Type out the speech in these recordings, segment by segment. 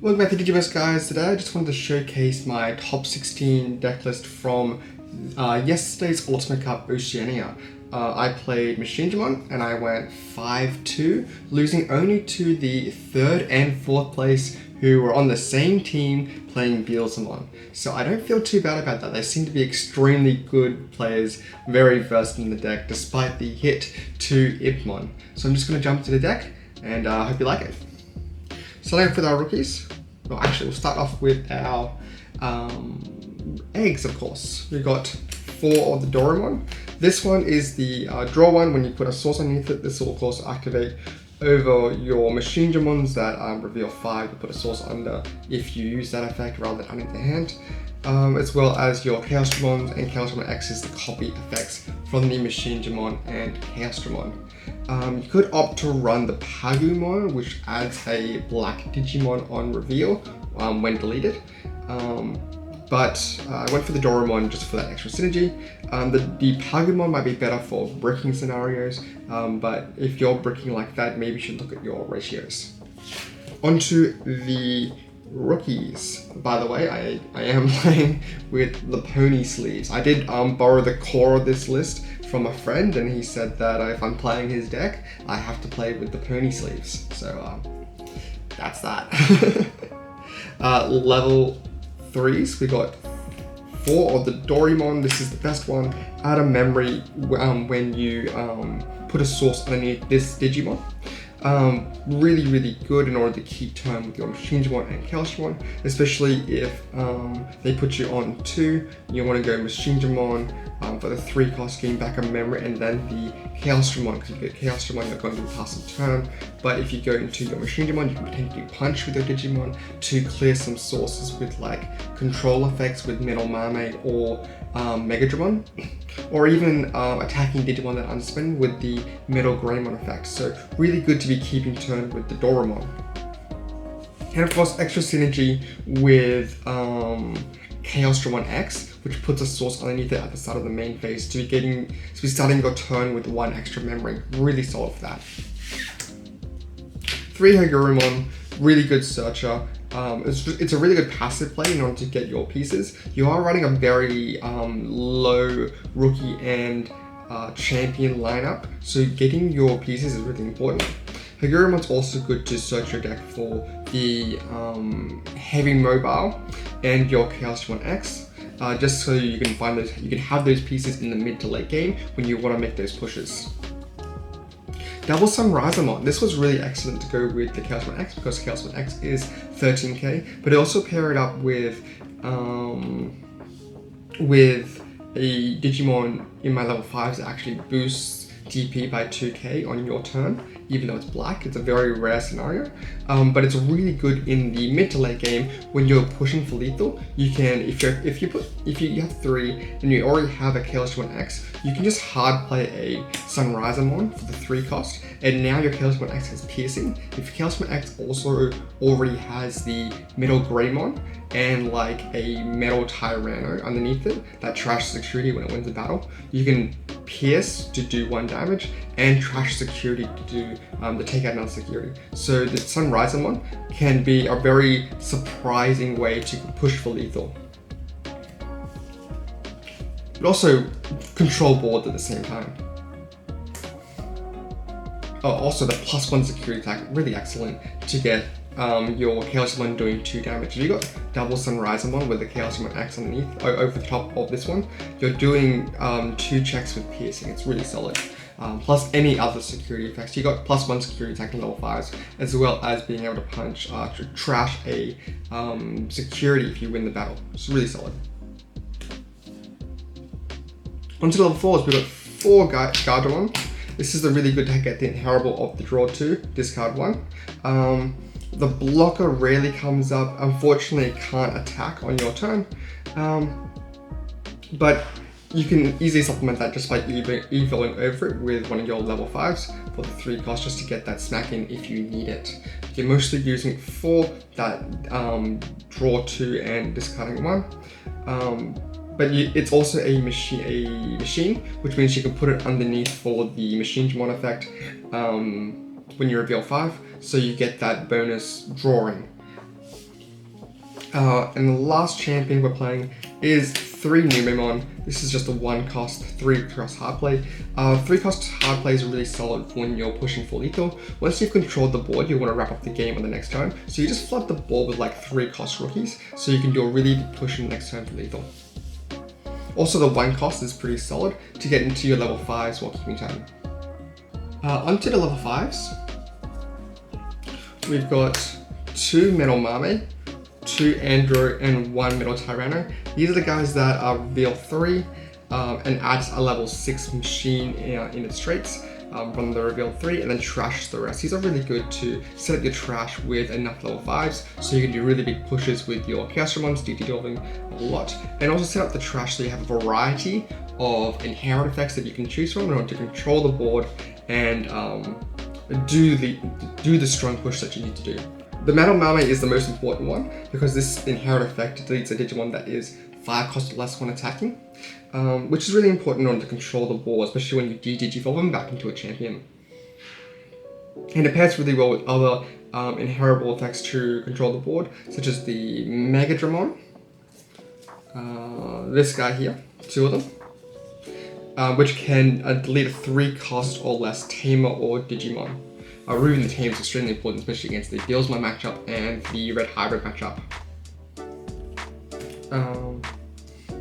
Welcome back to Digiburst, guys. Today I just wanted to showcase my top 16 deck list from yesterday's Ultimate Cup Oceania. I played Machinedramon and I went 5-2, losing only to the 3rd and 4th place who were on the same team playing Digimon. So I don't feel too bad about that. They seem to be extremely good players, very versed in the deck despite the hit to Ibmon. So I'm just going to jump into the deck and I hope you like it. Starting off with our rookies. Well, actually, we'll start off with our eggs, of course. We've got 4 of the Doraemon. This one is the draw one. When you put a source underneath it, this will of course activate over your Machinedramons that reveal 5 to put a source under if you use that effect rather than underneath the hand. As well as your Chaosdramons and Chaosdramon X's, the copy effects from the Machinedramon and Chaosdramon. You could opt to run the Pagumon, which adds a black Digimon on reveal when deleted. But I went for the Doraemon just for that extra synergy. The Pagumon might be better for bricking scenarios, but if you're bricking like that, maybe you should look at your ratios. Onto the rookies. By the way, I am playing with the pony sleeves. I did borrow the core of this list from a friend, and he said that if I'm playing his deck, I have to play with the pony sleeves. So that's that. Level 3s, we got 4 of the Doraemon. This is the best one. Add a memory when you put a source underneath this Digimon. Really good in order to keep turn with your Machinedramon and Chaosdramon, especially if they put you on 2. You want to go Machinedramon for the 3 cost, getting back a memory, and then the Chaosdramon, because if you get Chaosdramon, you're going to pass a turn. But if you go into your Machinedramon, you can potentially punch with your Digimon to clear some sources with like control effects with Metal Mermaid or Megadramon, or even attacking Digimon that unspin with the Metal Greymon effect. So really good to be keeping turn with the Doraemon. And of course, extra synergy with Chaosdramon X, which puts a source underneath it at the start of the main phase to be starting your turn with 1 extra memory. Really solid for that. 3 Hagurumon, really good searcher. It's a really good passive play in order to get your pieces. You are running a very low rookie and champion lineup, so getting your pieces is really important. Hagurumon's also good to search your deck for the heavy mobile and your Chaosdramon X, just so you can find those. You can have those pieces in the mid to late game when you want to make those pushes. Double Sunrisemon. This was really excellent to go with the Chaosdramon X because Chaosdramon X is 13k, but it also paired up with a Digimon in my level 5s that actually boosts DP by 2k on your turn, even though it's black. It's a very rare scenario, but it's really good in the mid to late game when you're pushing for lethal. You can, if you have 3 and you already have a Chaosdramon X, you can just hard play a Sunrisemon for the 3 cost, and now your Chaosdramon X has piercing. If Chaosdramon X also already has the Metal Greymon and like a Metal Tyranno underneath it that trash security when it wins a battle, you can pierce to do 1 damage and trash security to do to take out another security. So the Sunrisemon can be a very surprising way to push for lethal, but also control boards at the same time. Oh, also the +1 security attack, really excellent to get your Chaosdramon doing 2 damage. If you got double Sunrisemon with the Chaosdramon X underneath, over the top of this one, you're doing 2 checks with piercing. It's really solid. Plus any other security effects. You got +1 security attack in level 5s, as well as being able to punch, to trash a security if you win the battle. It's really solid. Onto level 4s, we've got 4 Gardamon. This is a really good to get the inheritable of the draw 2, discard 1. The blocker rarely comes up. Unfortunately, it can't attack on your turn, but you can easily supplement that just by evoing over it with one of your level 5s for the 3 cost, just to get that smack in if you need it. You're mostly using it for that draw 2 and discarding 1. But it's also a machine, which means you can put it underneath for the Machinedramon effect when you reveal 5, so you get that bonus drawing. And the last champion we're playing is 3 Numemon. This is just a 1 cost, 3 cost hard play. 3 cost hard play is really solid when you're pushing for lethal. Once you've controlled the board, you want to wrap up the game on the next turn. So you just flood the board with like 3 cost rookies, so you can do a really big push in the next turn for lethal. Also, the 1 cost is pretty solid to get into your level 5s while keeping time. Onto the level 5s. We've got 2 Metal Mame, 2 Andro, and 1 Metal Tyranno. These are the guys that are reveal 3 and adds a level 6 machine in its traits from the reveal 3 and then trash the rest. These are really good to set up your trash with enough level 5s so you can do really big pushes with your Chaosdramons, DT12ing a lot, and also set up the trash so you have a variety of inherent effects that you can choose from in order to control the board and do the strong push that you need to do. The Metal Mame is the most important one because this inherent effect deletes a Digimon that is 5 cost or less when attacking, which is really important in order to control the board, especially when you de-digivolve them back into a champion. And it pairs really well with other inherentable effects to control the board, such as the Machinedramon, this guy here, 2 of them, which can delete a 3 cost or less Tamer or Digimon. Removing the Tamer is extremely important, especially against the Digimon's matchup and the Red Hybrid matchup.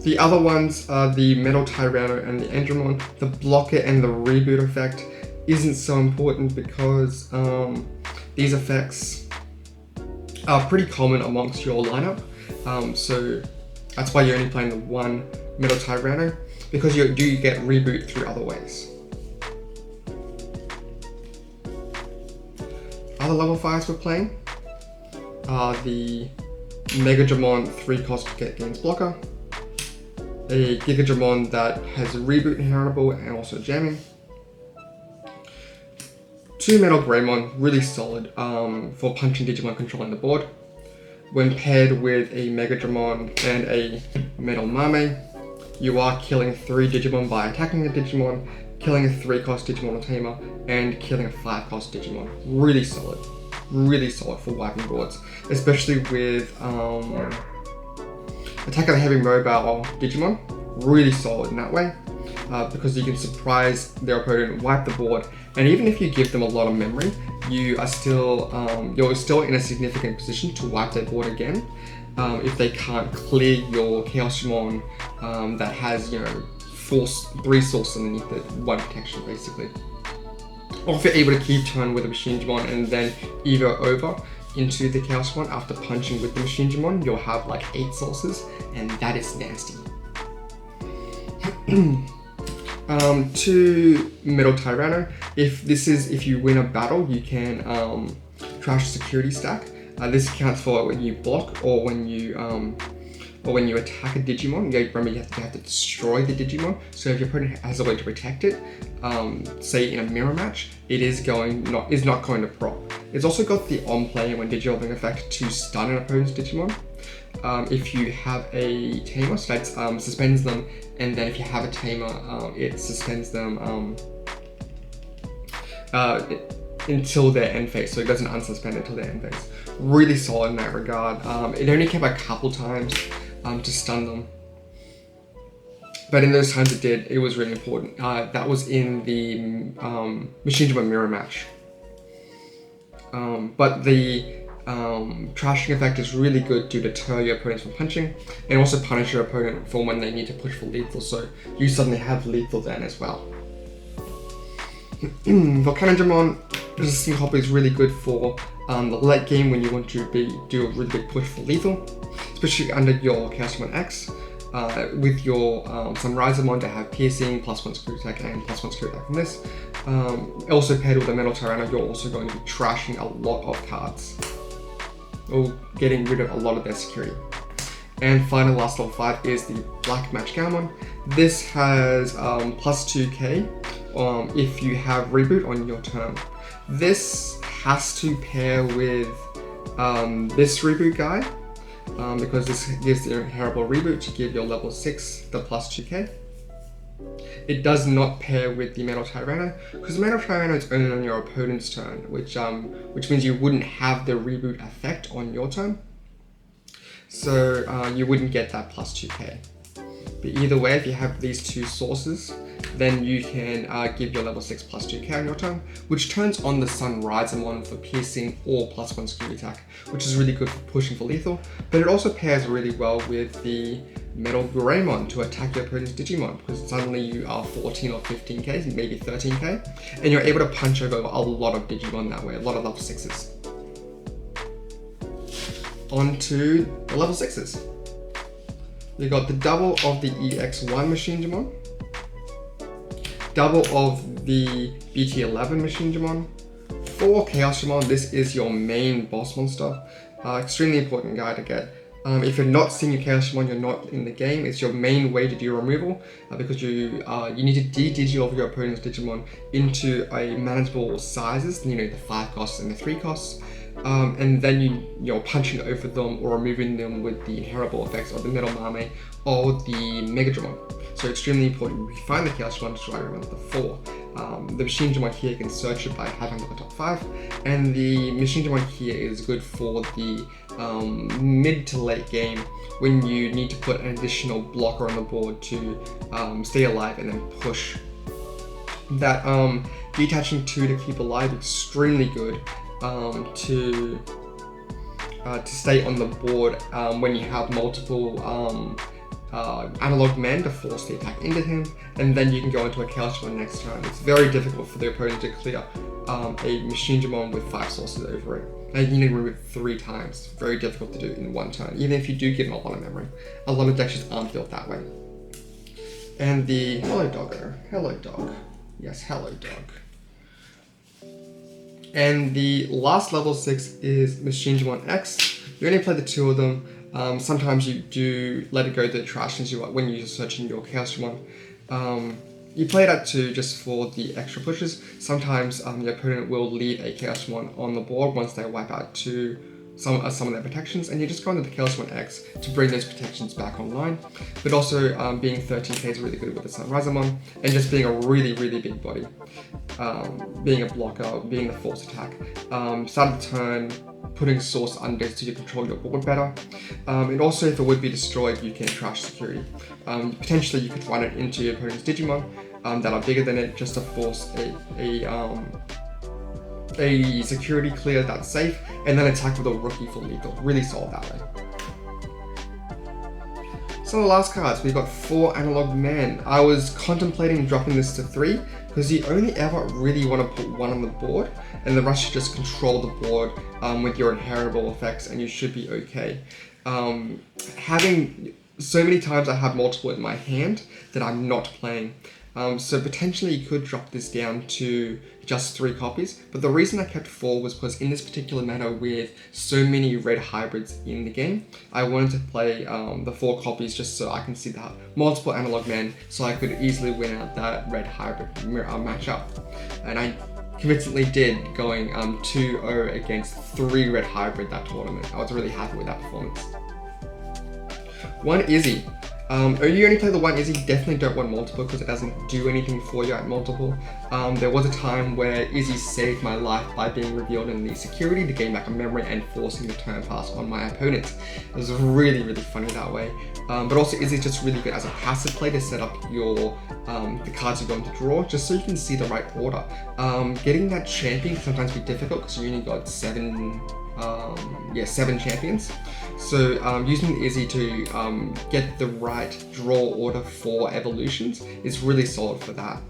The other ones are the Metal Tyranno and the Andromon. The blocker and the reboot effect isn't so important because these effects are pretty common amongst your lineup. So that's why you're only playing the 1 Metal Tyranno, because you do get reboot through other ways. Other level 5s we're playing are the Megadramon 3 cost gains blocker, a Gigadramon that has a reboot inheritable and also jamming, 2 Metal Greymon, really solid for punching Digimon controlling the board. When paired with a Megadramon and a Metal Mame, you are killing 3 Digimon by attacking a Digimon, killing a 3 cost Digimon or Tamer, and killing a 5 cost Digimon. Really solid for wiping boards, especially with Attack of the Heavy Mobile Digimon. Really solid in that way, because you can surprise their opponent, wipe the board, and even if you give them a lot of memory, you are still you're still in a significant position to wipe their board again if they can't clear your Chaosdramon that has 3 sources underneath it, 1 protection basically. Or if you're able to keep turn with a Machinedramon and then evo over into the Chaosdramon after punching with the Machinedramon, you'll have like 8 sources, and that is nasty. 2 Metal Tyranno. If you win a battle, you can trash security stack. This accounts for when you block or when you attack a Digimon. Remember, you have to destroy the Digimon. So if your opponent has a way to protect it, say in a mirror match, it is not going to prop. It's also got the on play when Digivolving effect to stun an opponent's Digimon. If you have a Tamer, so that suspends them, and then if you have a Tamer, it suspends them until their end phase, so it doesn't unsuspend until their end phase. Really solid in that regard. It only came a couple times to stun them, but in those times it did. It was really important. That was in the Machinedramon mirror match. But the trashing effect is really good to deter your opponents from punching, and also punish your opponent for when they need to push for lethal, so you suddenly have lethal then as well. Volcanodramon, this sync is really good for the late game when you want to do a really big push for lethal, especially under your Chaosdramon X, with your Sunrisermon to have piercing, +1 screw attack, and +1 screw attack from this. Also paired with the Metal Tyranno, you're also going to be trashing a lot of cards, or getting rid of a lot of their security. And final, last level 5 is the Black Machinedramon. This has +2k if you have reboot on your turn. This has to pair with this reboot guy, because this gives the inheritable reboot to give your level 6 the +2k. It does not pair with the Metal Tyranno, because the Metal Tyranno is only on your opponent's turn, which means you wouldn't have the reboot effect on your turn. so you wouldn't get that plus 2k. But either way, if you have these two sources, then you can give your level 6 plus 2k on your turn, which turns on the Sunrisemon for piercing or +1 security attack, which is really good for pushing for lethal, but it also pairs really well with the Metal Greymon to attack your opponent's Digimon, because suddenly you are 14 or 15k, maybe 13k, and you're able to punch over a lot of Digimon that way, a lot of level 6s. On to the level 6s. You got the double of the EX1 Machinedramon, double of the BT11 Machinedramon, 4 Chaosdramon. This is your main boss monster. Extremely important guy to get. If you're not seeing your Chaosdramon, you're not in the game. It's your main way to do removal because you need to de-digivolve your opponent's Digimon into a manageable sizes, you know, the 5 costs and the 3 costs. And then you're punching over them or removing them with the inheritable effects of the Metal Mame or the Megadramon. So extremely important. If you find the Chaosdramon, just try to remember the 4. The Machinedramon here can search it by having the top 5, and the Machinedramon here is good for the mid to late game when you need to put an additional blocker on the board to stay alive and then push. That detaching 2 to keep alive, extremely good. To stay on the board when you have multiple analog men to force the attack into him, and then you can go into a Chaosdramon next turn. It's very difficult for the opponent to clear a Machinedramon with 5 sources over it. And you need to remove it 3 times. Very difficult to do in one turn, even if you do give them a lot of memory. A lot of decks just aren't built that way. And the hello doggo, hello dog, yes, hello dog. And the last level 6 is Machinedramon X. You only play the 2 of them. Sometimes you do let it go to the trash when you're searching your Chaosdramon. You play it at 2 just for the extra pushes. Sometimes your opponent will leave a Chaosdramon on the board once they wipe out some of their protections, and you just go into the Chaosdramon X to bring those protections back online. But also being 13k is really good with the Sunrisemon, and just being a really, really big body. Being a blocker, being the force attack. Start of the turn, putting source under so you control your board better. And also if it would be destroyed, you can trash security. Potentially you could run it into your opponent's Digimon that are bigger than it just to force a security clear that's safe, and then attack with a rookie for lethal. Really solid that way. So the last cards, we've got 4 analog men. I was contemplating dropping this to 3 because you only ever really want to put 1 on the board, and the rest you just control the board with your inheritable effects, and you should be okay. Having so many times I have multiple in my hand that I'm not playing. So potentially you could drop this down to just 3 copies, but the reason I kept 4 was because in this particular meta with so many red hybrids in the game, I wanted to play the 4 copies just so I can see the multiple analog men, so I could easily win out that red hybrid matchup. And I convincingly did, going 2-0 against 3 red hybrid that tournament. I was really happy with that performance. 1 Izzy. You only play the 1 Izzy, definitely don't want multiple because it doesn't do anything for you at multiple. There was a time where Izzy saved my life by being revealed in the security to gain back a memory and forcing the turn pass on my opponent. It was really, really funny that way. But also Izzy's just really good as a passive play to set up your the cards you're going to draw, just so you can see the right order. Getting that champion can sometimes be difficult because you only got 7 champions. So using Izzy to get the right draw order for evolutions is really solid for that.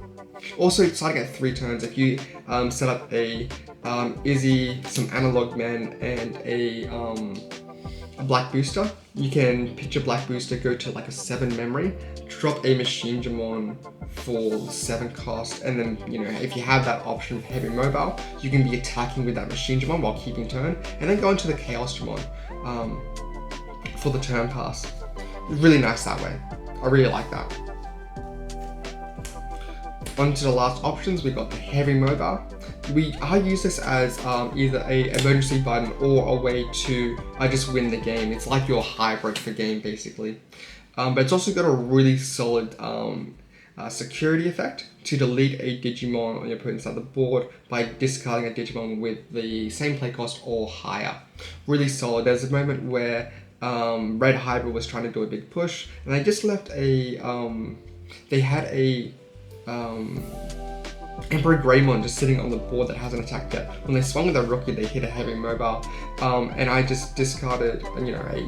Also, starting at 3 turns, if you set up a Izzy, some analog men, and a black booster, you can pitch a black booster, go to like a 7 memory, drop a Machinedramon for 7 cost, and then, you know, if you have that option of heavy mobile, you can be attacking with that Machinedramon while keeping turn, and then go into the Chaosdramon for the turn pass. Really nice that way. I really like that. On to the last options, we got the heavy mobile. I use this as either a emergency button or a way to just win the game. It's like your hybrid for game basically. But it's also got a really solid security effect to delete a Digimon on your opponent's side of the board by discarding a Digimon with the same play cost or higher. Really solid. There's a moment where Red Hydra was trying to do a big push, and they just left a, they had a Emperor Greymon just sitting on the board that hasn't attacked yet. When they swung with a rookie, they hit a heavy mobile, and I just discarded, you know, a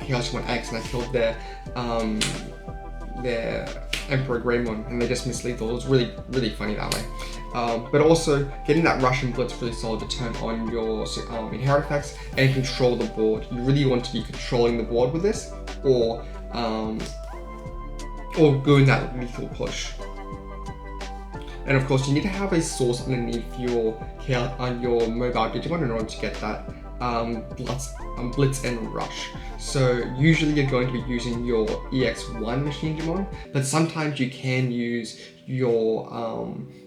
Digimon X, and I killed their Emperor Greymon, and they just missed lethal. It was really, really funny that way. But also, getting that Russian Blitz really solid to turn on your inherit effects and control the board. You really want to be controlling the board with this, or doing that lethal push. And of course, you need to have a source underneath your mobile Digimon in order to get that Blitz and Rush. So usually you're going to be using your EX1 Machinedramon, but sometimes you can use your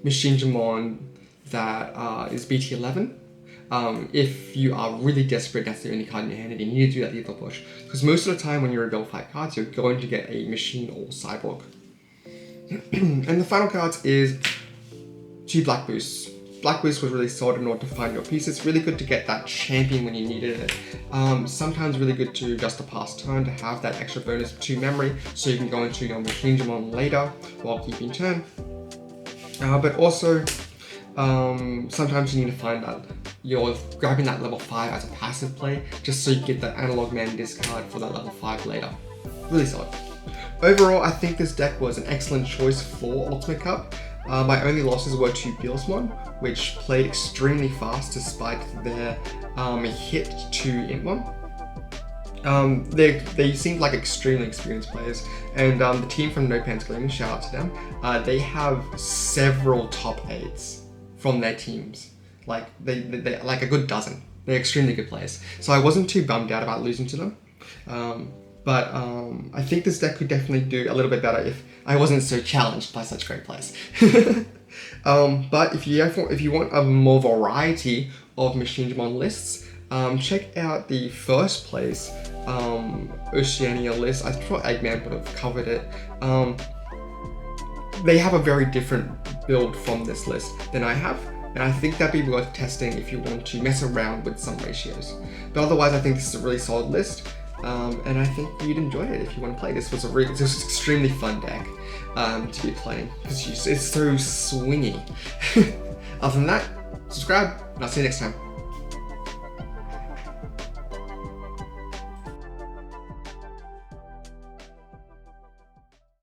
Machinedramon that is BT11. If you are really desperate, that's the only card in your hand, and you need to do that lethal push. Because most of the time when you reveal 5 cards, you're going to get a Machine or Cyborg. And the final cards is 2 Black Boosts. Black Boost was really solid in order to find your pieces. Really good to get that champion when you needed it. Sometimes really good to just a pass turn to have that extra bonus to memory, so you can go into your Machinedramon later while keeping turn. But also, sometimes you need to find that you're grabbing that level 5 as a passive play, just so you get that Analog Man discard for that level 5 later. Really solid. Overall, I think this deck was an excellent choice for Ultimate Cup. My only losses were to Beelsmon, which played extremely fast despite their hit to Intmon. They seemed like extremely experienced players, and the team from No Pants Gaming, shout out to them, they have several top 8s from their teams. Like they like a good dozen. They're extremely good players. So I wasn't too bummed out about losing to them. But I think this deck could definitely do a little bit better if I wasn't so challenged by such great players. But if you want a more variety of Machinedramon lists, check out the first place Oceania list. I thought Eggman would have covered it. They have a very different build from this list than I have, and I think that'd be worth testing if you want to mess around with some ratios. But otherwise, I think this is a really solid list. And I think you'd enjoy it if you want to play. This was an extremely fun deck to be playing because it's so swingy. Other than that, subscribe, and I'll see you next time.